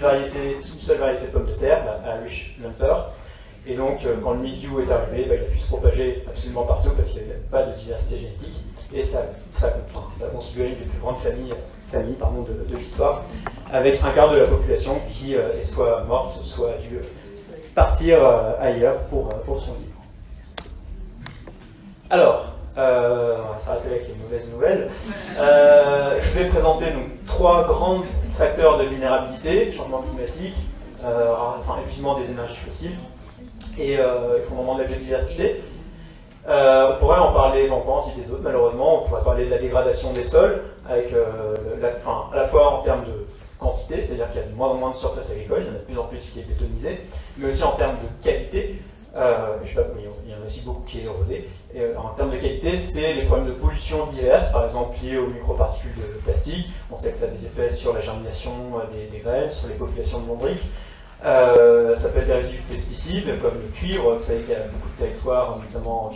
seule variété de pommes de terre, la Irish Lumper. Et donc, quand le mildiou est arrivé, il a pu se propager absolument partout parce qu'il n'y avait pas de diversité génétique. Et ça a constitué une des plus grandes familles de l'histoire, avec un quart de la population qui est soit morte, soit a dû partir ailleurs pour survivre. Alors, on va s'arrêter avec les mauvaises nouvelles. Je vous ai présenté donc 3 grands facteurs de vulnérabilité: changement climatique, épuisement des énergies fossiles et effondrement de la biodiversité. On pourrait en parler, on pourrait en citer d'autres malheureusement. On pourrait parler de la dégradation des sols, avec à la fois en termes de quantité, c'est-à-dire qu'il y a de moins en moins de surface agricole, il y en a de plus en plus qui est bétonisé, mais aussi en termes de qualité. Je sais pas, il y en a aussi beaucoup qui est érodé. Et en termes de qualité, c'est les problèmes de pollution diverses, par exemple liés aux microparticules de plastique. On sait que ça a des effets sur la germination des graines, sur les populations de lombriques. Ça peut être des résidus de pesticides, comme le cuivre. Vous savez qu'il y a beaucoup de territoires, notamment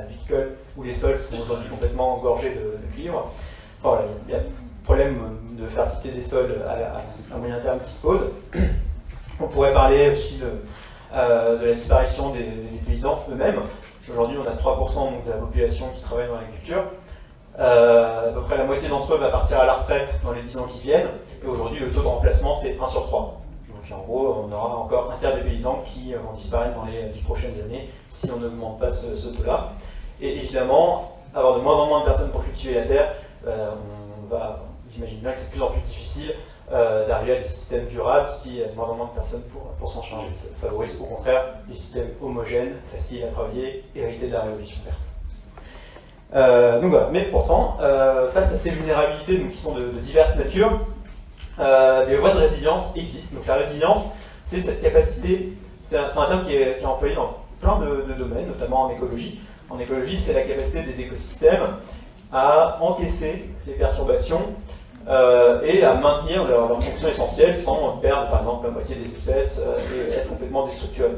viticole, où les sols sont aujourd'hui complètement engorgés de cuivre. Enfin, voilà, il y a un problème de fertilité des sols à moyen terme qui se pose. On pourrait parler aussi de la disparition des paysans eux-mêmes. Aujourd'hui, on a 3% donc, de la population qui travaille dans l'agriculture. À peu près la moitié d'entre eux va partir à la retraite dans les 10 ans qui viennent. Et aujourd'hui, le taux de remplacement, c'est 1 sur 3. Donc Donc en gros, on aura encore un tiers des paysans qui vont disparaître dans les 10 prochaines années si on n'augmente pas ce taux-là. Et évidemment, avoir de moins en moins de personnes pour cultiver la terre, vous imaginez bien que c'est de plus en plus difficile d'arriver à des systèmes durables s'il y a de moins en moins de personnes pour s'en charger. Ça favorise au contraire des systèmes homogènes, faciles à travailler, hérités de la révolution verte. Donc voilà. Mais pourtant, face à ces vulnérabilités qui sont de diverses natures, des voies de résilience existent. Donc la résilience, c'est cette capacité, c'est un terme qui est employé dans plein de domaines, notamment en écologie. En écologie, c'est la capacité des écosystèmes à encaisser les perturbations et à maintenir leur fonction essentielle sans perdre par exemple la moitié des espèces et être complètement déstructuré.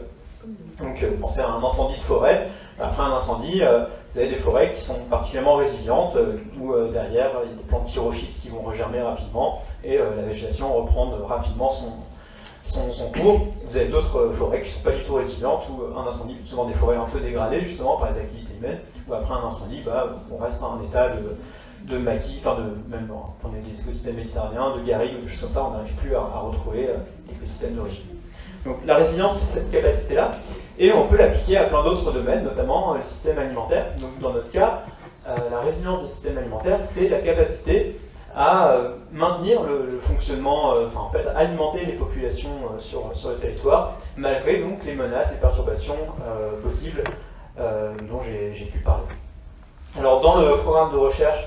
Donc pensez à un incendie de forêt. Après un incendie, vous avez des forêts qui sont particulièrement résilientes, où derrière il y a des plantes pyrophytes qui vont regermer rapidement et la végétation reprend rapidement son cours. Vous avez d'autres forêts qui ne sont pas du tout résilientes, où un incendie, souvent des forêts un peu dégradées justement par les activités humaines, où après un incendie, on reste à un état de maquis, même dans les écosystèmes méditerranéens, de garrigues ou de choses comme ça, on n'arrive plus à retrouver l'écosystème d'origine. Donc la résilience, c'est cette capacité-là, et on peut l'appliquer à plein d'autres domaines, notamment le système alimentaire. Donc dans notre cas, la résilience des systèmes alimentaires, c'est la capacité à maintenir le fonctionnement, en fait, à alimenter les populations sur le territoire, malgré donc les menaces et perturbations possibles dont j'ai pu parler. Alors dans le programme de recherche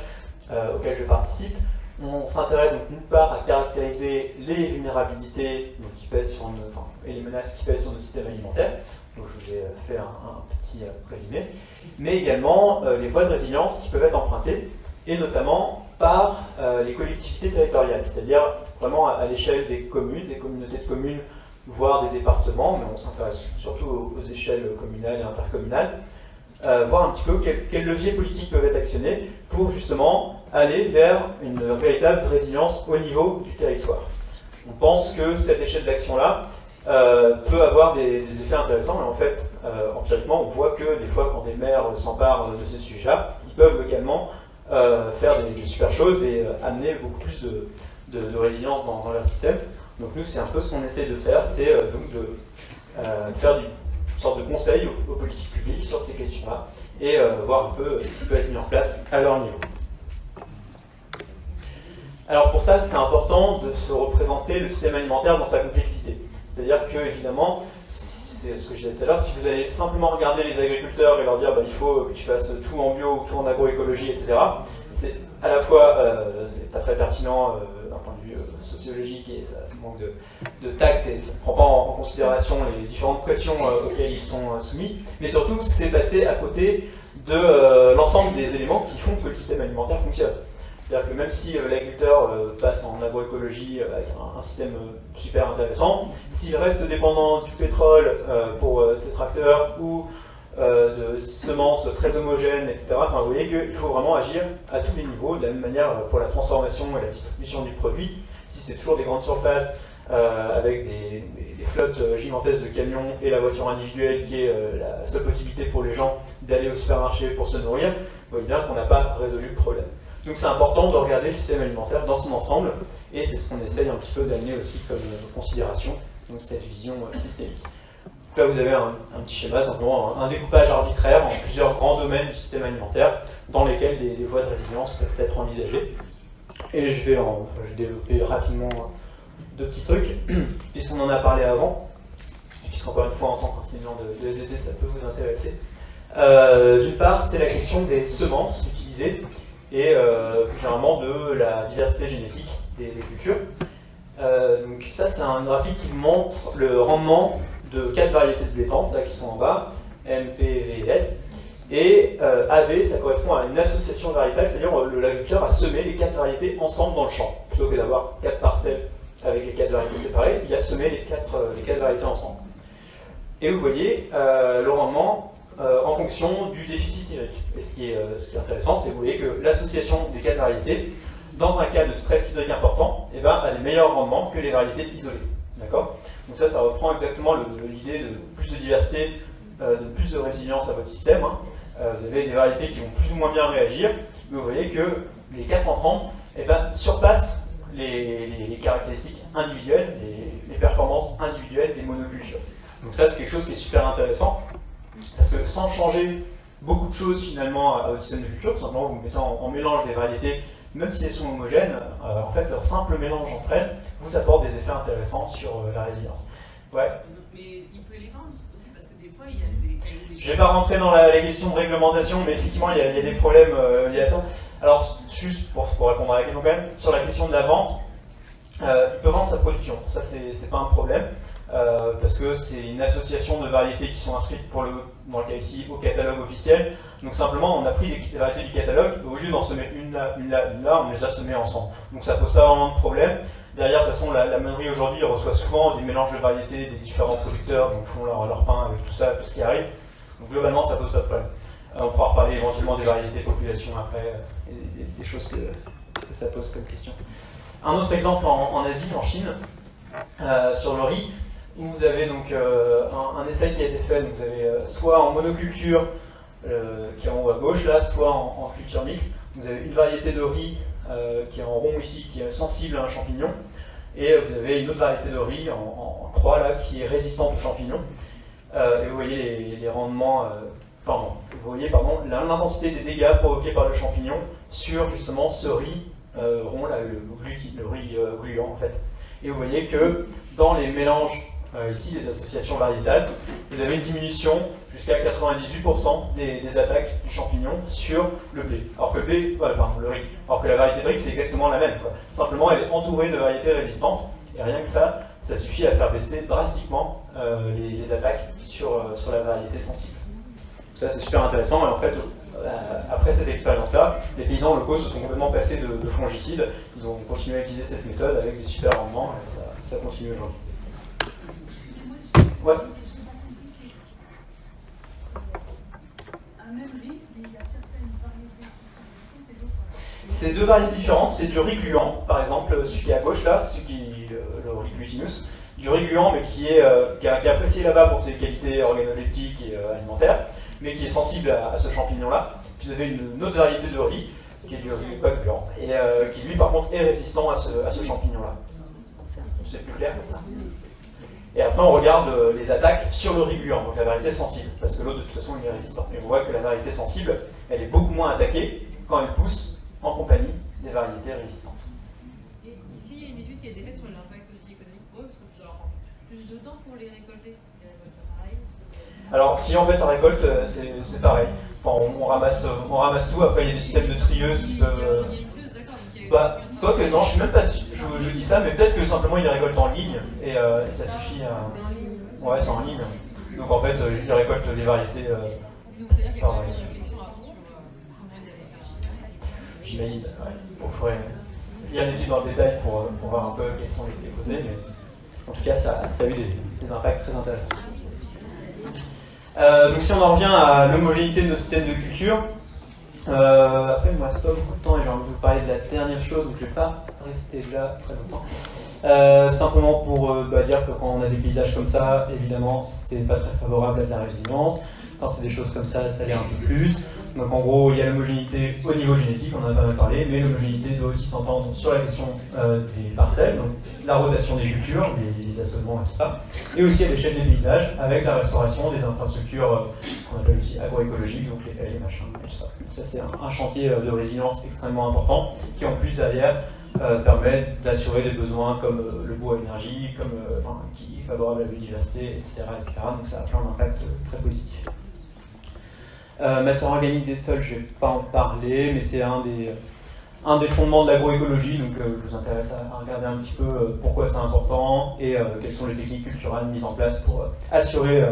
auquel je participe, on s'intéresse donc d'une part à caractériser les vulnérabilités qui pèsent sur et les menaces qui pèsent sur nos systèmes alimentaires. Donc je vous ai fait un petit résumé, mais également les voies de résilience qui peuvent être empruntées, et notamment par les collectivités territoriales, c'est-à-dire vraiment à l'échelle des communes, des communautés de communes, voire des départements, mais on s'intéresse surtout aux échelles communales et intercommunales, voir un petit peu quels leviers politiques peuvent être actionnés pour justement aller vers une véritable résilience au niveau du territoire. On pense que cette échelle d'action-là peut avoir des effets intéressants, et en fait, empiriquement, on voit que des fois, quand des maires s'emparent de ces sujets-là, ils peuvent localement faire des super choses et amener beaucoup plus de résilience dans leur système. Donc nous, c'est un peu ce qu'on essaie de faire, c'est donc de faire une sorte de conseil aux politiques publiques sur ces questions-là, et voir un peu ce qui peut être mis en place à leur niveau. Alors pour ça, c'est important de se représenter le système alimentaire dans sa complexité. C'est-à-dire que, évidemment, c'est ce que je disais tout à l'heure, si vous allez simplement regarder les agriculteurs et leur dire il faut que tu fasses tout en bio, tout en agroécologie, etc., c'est à la fois c'est pas très pertinent d'un point de vue sociologique, et ça manque de tact, et ça ne prend pas en considération les différentes pressions auxquelles ils sont soumis, mais surtout c'est passer à côté de l'ensemble des éléments qui font que le système alimentaire fonctionne. C'est-à-dire que même si l'agriculteur passe en agroécologie avec un système super intéressant, s'il reste dépendant du pétrole pour ses tracteurs ou de semences très homogènes, etc., vous voyez qu'il faut vraiment agir à tous les niveaux, de la même manière pour la transformation et la distribution du produit. Si c'est toujours des grandes surfaces avec des flottes gigantesques de camions et la voiture individuelle qui est la seule possibilité pour les gens d'aller au supermarché pour se nourrir, vous voyez bien qu'on n'a pas résolu le problème. Donc c'est important de regarder le système alimentaire dans son ensemble, et c'est ce qu'on essaye un petit peu d'amener aussi comme considération, donc cette vision systémique. Donc là vous avez un petit schéma, simplement un découpage arbitraire en plusieurs grands domaines du système alimentaire, dans lesquels des voies de résilience peuvent être envisagées. Et je vais développer rapidement deux petits trucs, puisqu'on en a parlé avant, puisqu'encore une fois en tant qu'enseignant de SVT ça peut vous intéresser. D'une part, c'est la question des semences utilisées, et plus généralement de la diversité génétique des cultures. Donc ça, c'est un graphique qui vous montre le rendement de 4 variétés de blé tendre, là qui sont en bas, M, P, V et S. Et AV, ça correspond à une association variétale, c'est-à-dire l'agriculteur a semé les 4 variétés ensemble dans le champ. Plutôt que d'avoir 4 parcelles avec les 4 variétés séparées, il a semé les 4 variétés ensemble. Et vous voyez le rendement en fonction du déficit hydrique. Et ce qui est intéressant, c'est que vous voyez que l'association des 4 variétés, dans un cas de stress hydrique important, a des meilleurs rendements que les variétés isolées. D'accord ? Donc ça reprend exactement l'idée de plus de diversité, de plus de résilience à votre système. Vous avez des variétés qui vont plus ou moins bien réagir, mais vous voyez que les 4 ensemble surpassent les caractéristiques individuelles, les performances individuelles des monocultures. Donc ça, c'est quelque chose qui est super intéressant, parce que sans changer beaucoup de choses finalement à votre système de culture, tout simplement vous mettant en mélange des variétés, même si elles sont homogènes, en fait leur simple mélange entre elles vous apporte des effets intéressants sur la résilience. Ouais. Mais il peut les vendre aussi, parce que des fois il y a des... Je ne vais pas rentrer dans les questions de réglementation, mais effectivement il y a des problèmes liés à ça. Alors juste pour répondre à la question quand même, sur la question de la vente, il peut vendre sa production, ça c'est pas un problème. Parce que c'est une association de variétés qui sont inscrites dans le cas ici au catalogue officiel. Donc simplement on a pris les variétés du catalogue et au lieu d'en semer une là, on les a semées ensemble. Donc ça pose pas vraiment de problème. Derrière, de toute façon, la meunerie aujourd'hui reçoit souvent des mélanges de variétés des différents producteurs, donc font leur pain avec tout ça, tout ce qui arrive. Donc globalement ça pose pas de problème. On pourra reparler éventuellement des variétés population après, et des choses que ça pose comme question. Un autre exemple en Asie, en Chine, sur le riz. Vous avez donc un essai qui a été fait, donc vous avez soit en monoculture, qui est en haut à gauche là, soit en culture mixte. Vous avez une variété de riz qui est en rond ici, qui est sensible à un champignon, et vous avez une autre variété de riz en croix là, qui est résistante aux champignons. Et vous voyez les rendements, vous voyez l'intensité des dégâts provoqués par le champignon sur justement ce riz rond là, le riz gluant en fait. Et vous voyez que dans les mélanges ici, les associations variétales, vous avez une diminution jusqu'à 98% des attaques du champignon sur le blé. Alors que le blé, le riz. Alors que la variété de riz, c'est exactement la même, quoi. Simplement, elle est entourée de variétés résistantes, et rien que ça suffit à faire baisser drastiquement les attaques sur la variété sensible. Donc ça, c'est super intéressant, et en fait, après cette expérience-là, les paysans locaux se sont complètement passés de fongicides. Ils ont continué à utiliser cette méthode avec des super rendements, et ça continue aujourd'hui. Ouais. Un même riz, mais il y a certaines variétés qui sont distinctes et d'autres. C'est deux variétés différentes. C'est du riz gluant, par exemple, celui qui est à gauche là, le riz glutinus, du riz gluant, mais qui est apprécié là-bas pour ses qualités organoleptiques et alimentaires, mais qui est sensible à ce champignon-là. Puis vous avez une autre variété de riz, qui est du riz pas gluant, et qui lui, par contre, est résistant à ce champignon-là. C'est plus clair comme ça. Et après, on regarde les attaques sur le riz gluant, donc la variété sensible, parce que l'autre, de toute façon, il est résistant. Et on voit que la variété sensible, elle est beaucoup moins attaquée quand elle pousse en compagnie des variétés résistantes. Et est-ce qu'il y a une étude qui a été faite sur l'impact aussi économique pour eux, parce que ça doit leur prendre plus de temps pour les récolter? Les récoltes pareil? Alors, si en fait, la récolte, c'est pareil. Enfin, on ramasse tout, après il y a des systèmes de trieuses qui peuvent... Il y a une trieuse, d'accord. Quoique, non, je suis même pas sûr, je dis ça, mais peut-être que simplement ils les récoltent en ligne, et ça suffit à... C'est en ligne. Ouais, c'est en ligne. Donc en fait, ils récoltent les variétés... Donc c'est-à-dire qu'il y a quand même une réflexion avant sur comment ils allaient faire. J'imagine, ouais. Il y a une étude dans le détail pour voir un peu quels sont les causés, mais en tout cas, ça a eu des impacts très intéressants. Donc si on en revient à l'homogénéité de nos systèmes de culture, après il ne me reste pas beaucoup de temps et j'ai envie de vous parler de la dernière chose, donc je ne vais pas rester là très longtemps. Simplement pour dire que quand on a des paysages comme ça, évidemment, c'est pas très favorable à de la résilience. Quand c'est des choses comme ça l'est un peu plus. Donc en gros, il y a l'homogénéité au niveau génétique, on en a pas mal parlé, mais l'homogénéité doit aussi s'entendre sur la question des parcelles, donc la rotation des cultures, les assolements et tout ça, et aussi à l'échelle des paysages, avec la restauration des infrastructures qu'on appelle aussi agroécologiques, donc les haies, les machins, et tout ça. Donc ça c'est un chantier de résilience extrêmement important, qui en plus derrière permet d'assurer des besoins comme le bois à énergie, qui est favorable à la biodiversité, etc., etc. Donc ça a plein d'impacts très positifs. Matière organique des sols, je ne vais pas en parler, mais c'est un des fondements de l'agroécologie, donc je vous intéresse à regarder un petit peu pourquoi c'est important et quelles sont les techniques culturelles mises en place pour assurer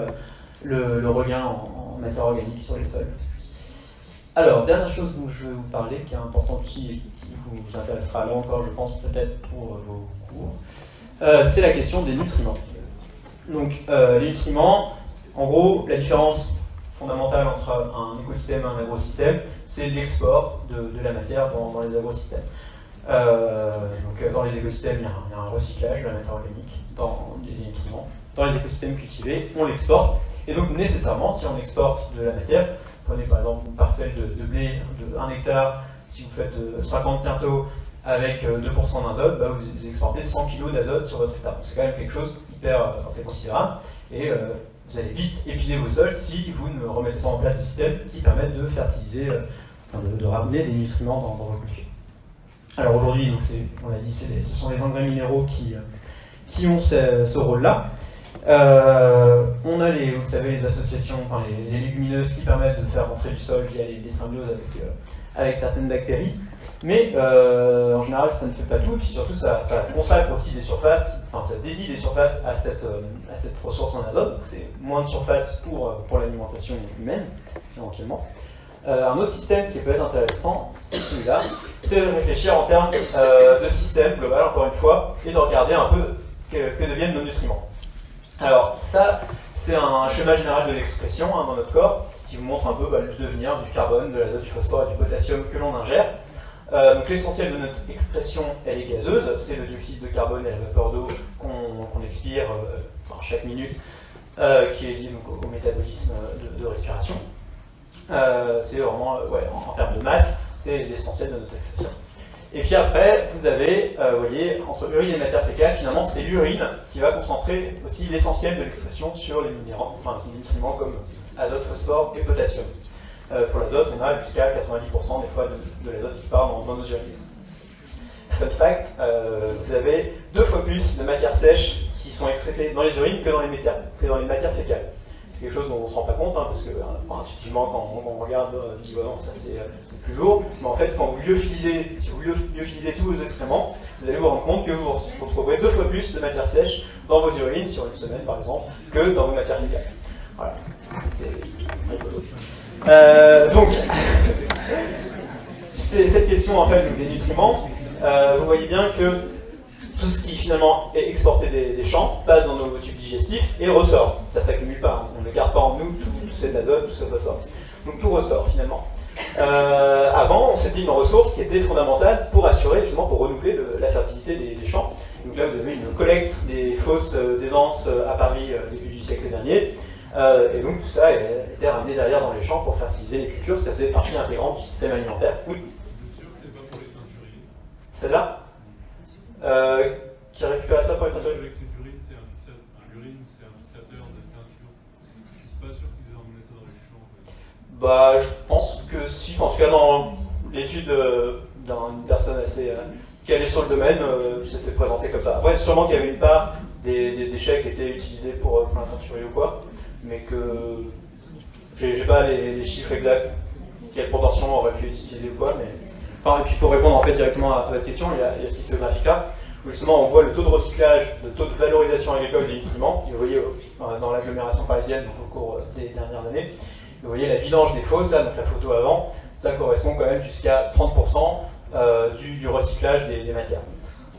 le regain en matière organique sur les sols. Alors, dernière chose dont je vais vous parler, qui est importante aussi et qui vous intéressera là encore, je pense, peut-être pour vos cours, c'est la question des nutriments. Donc, les nutriments, en gros, la différence fondamentale entre un écosystème et un agrosystème, c'est l'export de la matière dans les agrosystèmes. Donc dans les écosystèmes, il y a un recyclage de la matière organique dans les nutriments. Dans les écosystèmes cultivés, on l'exporte. Et donc nécessairement, si on exporte de la matière, prenez par exemple une parcelle de blé de 1 hectare, si vous faites 50 quintaux avec 2% d'azote, bah, vous exportez 100 kg d'azote sur votre hectare. C'est quand même quelque chose hyper c'est considérable. Et vous allez vite épuiser vos sols si vous ne remettez pas en place des systèmes qui permettent de fertiliser, de ramener des nutriments dans vos cultures. Alors aujourd'hui, on l'a dit, ce sont les engrais minéraux qui ont ce rôle-là. On a vous savez, les associations, enfin, les légumineuses qui permettent de faire rentrer du sol via les symbioses avec certaines bactéries. Mais en général, ça ne fait pas tout, et puis surtout, ça consacre aussi des surfaces, enfin, ça dédie des surfaces à cette ressource en azote, donc c'est moins de surface pour l'alimentation humaine, éventuellement. Un autre système qui peut être intéressant, c'est celui-là, c'est de réfléchir en termes de système global, encore une fois, et de regarder un peu que deviennent nos nutriments. Alors, ça, c'est un schéma général de l'expression dans notre corps, qui vous montre un peu le devenir du carbone, de l'azote, du phosphore et du potassium que l'on ingère. Donc l'essentiel de notre expression, elle est gazeuse, c'est le dioxyde de carbone et la vapeur d'eau qu'on expire chaque minute, qui est lié donc, au métabolisme de respiration. C'est vraiment, en termes de masse, c'est l'essentiel de notre expression. Et puis après, vous avez, vous voyez, entre urine et matière fécale, finalement, c'est l'urine qui va concentrer aussi l'essentiel de l'expression sur les minéraux, enfin les nutriments comme azote, phosphore et potassium. Pour l'azote, on a jusqu'à 90% des fois de l'azote qui part dans nos urines. Fun fact, vous avez 2 fois plus de matières sèches qui sont excrétées dans les urines que dans les matières fécales. C'est quelque chose dont on ne se rend pas compte, parce que intuitivement, quand on regarde, on se dit non, ça c'est plus lourd. Mais en fait, quand vous lyophilisez, si vous lyophilisez tous vos excréments, vous allez vous rendre compte que vous retrouverez 2 fois plus de matières sèches dans vos urines sur une semaine, par exemple, que dans vos matières fécales. Voilà, c'est rigolo. Donc, c'est cette question en fait des nutriments. Vous voyez bien que tout ce qui finalement est exporté des champs passe dans nos tubes digestifs et ressort. Ça ne s'accumule pas, on ne garde pas en nous tout cet azote, tout ce ressort. Donc tout ressort finalement. Avant, c'était une ressource qui était fondamentale pour assurer, justement, pour renouveler la fertilité des champs. Donc là, vous avez une collecte des fosses d'aisance à Paris début du siècle dernier. Et donc tout ça était ramené derrière dans les champs pour fertiliser les cultures, ça faisait partie intégrante du système alimentaire. Oui. Celle-là qui récupère ça pour les teintures. L'urine, c'est un fixateur de teinture. Je suis pas sûr qu'ils aient emmené ça dans les champs. En fait. Bah, je pense que si, en tout cas dans l'étude d'une personne assez calée sur le domaine, c'était présenté comme ça. Après, sûrement qu'il y avait une part des déchets qui étaient utilisés pour la teinturerie ou quoi, mais que j'ai pas les chiffres exacts, quelle proportion aurait pu être utilisée ou quoi, mais... Enfin, et puis pour répondre en fait directement à votre question, il y a aussi ce graphique-là, où justement on voit le taux de recyclage, le taux de valorisation agricole des nutriments, que vous voyez dans l'agglomération parisienne au cours des dernières années. Vous voyez la vidange des fosses, là, donc la photo avant, ça correspond quand même jusqu'à 30% du recyclage des matières.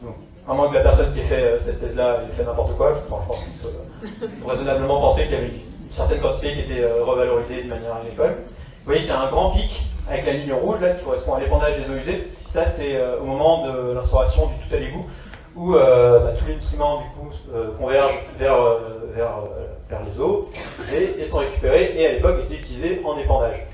Donc, à moins que la personne qui ait fait cette thèse-là ait fait n'importe quoi, je pense qu'on peut raisonnablement penser qu'il y avait une certaine quantité qui était revalorisée de manière agricole. Vous voyez qu'il y a un grand pic avec la ligne rouge là, qui correspond à l'épandage des eaux usées. Ça, c'est au moment de l'instauration du tout à l'égout, où tous les nutriments du coup, convergent vers les eaux et sont récupérés et à l'époque étaient utilisés en épandage.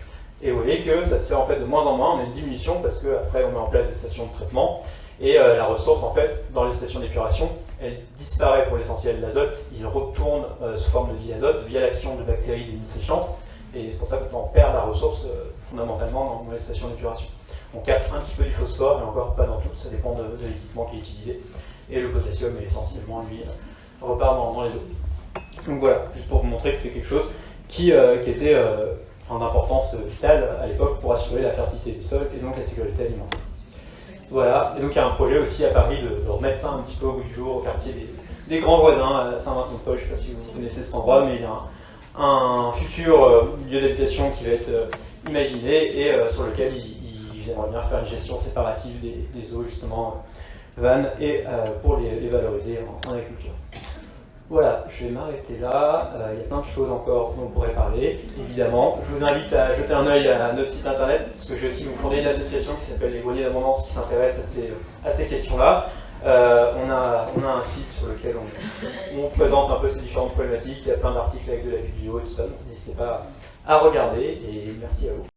Et vous voyez que ça se fait en fait de moins en moins, on a une diminution parce qu'après on met en place des stations de traitement et la ressource en fait dans les stations d'épuration, elle disparaît pour l'essentiel. L'azote, il retourne sous forme de diazote via l'action de bactéries dénitrifiantes. Et c'est pour ça qu'on perd la ressource fondamentalement dans les stations d'épuration. On capte un petit peu du phosphore, mais encore pas dans tout, ça dépend de l'équipement qui est utilisé. Et le potassium, essentiellement, lui, repart dans les eaux. Donc voilà, juste pour vous montrer que c'est quelque chose qui était d'importance vitale à l'époque pour assurer la fertilité des sols et donc la sécurité alimentaire. Voilà, et donc il y a un projet aussi à Paris de remettre ça un petit peu au bout du jour au quartier des grands voisins, à Saint-Vincent-de-Paul, je ne sais pas si vous connaissez cet endroit, mais il y a un futur lieu d'habitation qui va être imaginé et sur lequel ils aimeraient bien faire une gestion séparative des eaux justement vannes et pour les valoriser en agriculture. Voilà, je vais m'arrêter là. Il y a plein de choses encore dont on pourrait parler, évidemment. Je vous invite à jeter un œil à notre site internet, parce que j'ai aussi fondé une association qui s'appelle les Greniers d'Abondance qui s'intéresse à ces questions-là. On a un site sur lequel on présente un peu ces différentes problématiques. Il y a plein d'articles avec de la vidéo et tout ça, donc n'hésitez pas à regarder et merci à vous.